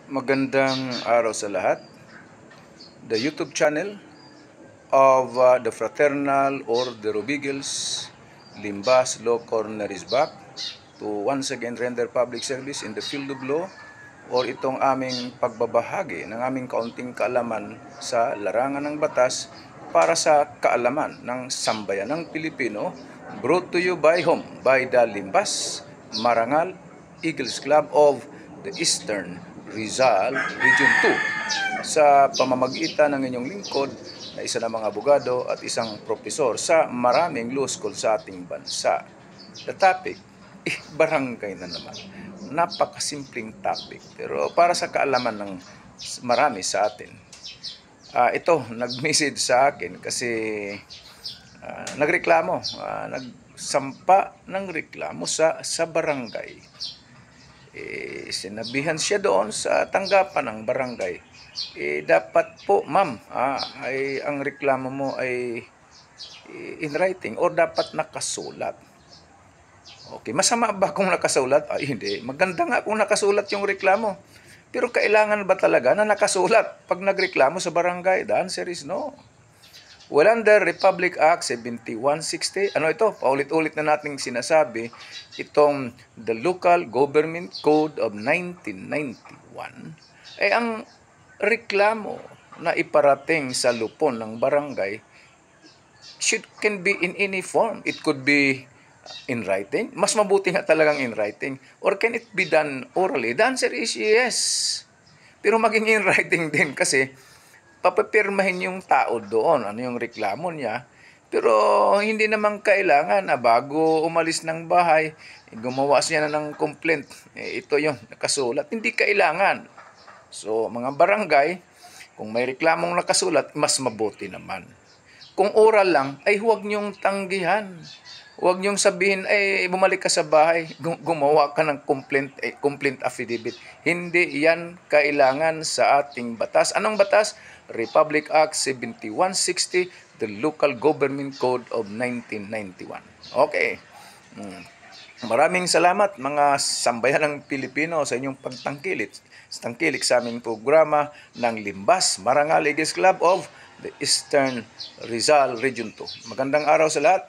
Magandang araw sa lahat. The YouTube channel of the Fraternal Order of Eagles, Limbas Law Corner is back to once again render public service in the field of law or itong aming pagbabahagi ng aming kaunting kaalaman sa larangan ng batas para sa kaalaman ng sambayan ng Pilipino, brought to you by whom? By the Limbas Marangal Eagles Club of the Eastern Rizal Region 2 sa pamamagitan ng inyong lingkod na isa ng mga abogado at isang propesor sa maraming law school sa ating bansa. The topic, barangay na naman. Napakasimpleng topic pero para sa kaalaman ng marami sa atin. Ito, nag-message sa akin kasi nagreklamo, nagsampa ng reklamo sa barangay. Sinabihan siya doon sa tanggapan ng barangay. Dapat po, ma'am, ay ang reklamo mo ay in writing or dapat nakasulat. Okay, masama ba kung nakasulat? Ay, hindi. Maganda nga kung nakasulat yung reklamo. Pero kailangan ba talaga na nakasulat pag nagreklamo sa barangay? The answer is no. Well, under Republic Act 7160, ano ito? Paulit-ulit na nating sinasabi, itong the Local Government Code of 1991, ay ang reklamo na iparating sa lupon ng barangay can be in any form. It could be in writing. Mas mabuti nga talagang in writing. Or can it be done orally? The answer is yes. Pero maging in writing din kasi papapirmahin yung tao doon, ano yung reklamo niya. Pero hindi naman kailangan na bago umalis ng bahay, gumawa siya na ng complaint. Ito yung nakasulat. Hindi kailangan. So, mga barangay, kung may reklamong nakasulat, mas mabuti naman. Kung oral lang, ay huwag niyong tanggihan. Huwag niyong sabihin, ay bumalik ka sa bahay, gumawa ka ng complaint affidavit. Hindi yan kailangan sa ating batas. Anong batas? Republic Act 7160, the Local Government Code of 1991. Okay. Maraming salamat mga sambayan ng Pilipino sa inyong pagtangkilik sa aming programa ng Limbas Marangal Eagles Club of the Eastern Rizal Region 2. Magandang araw sa lahat.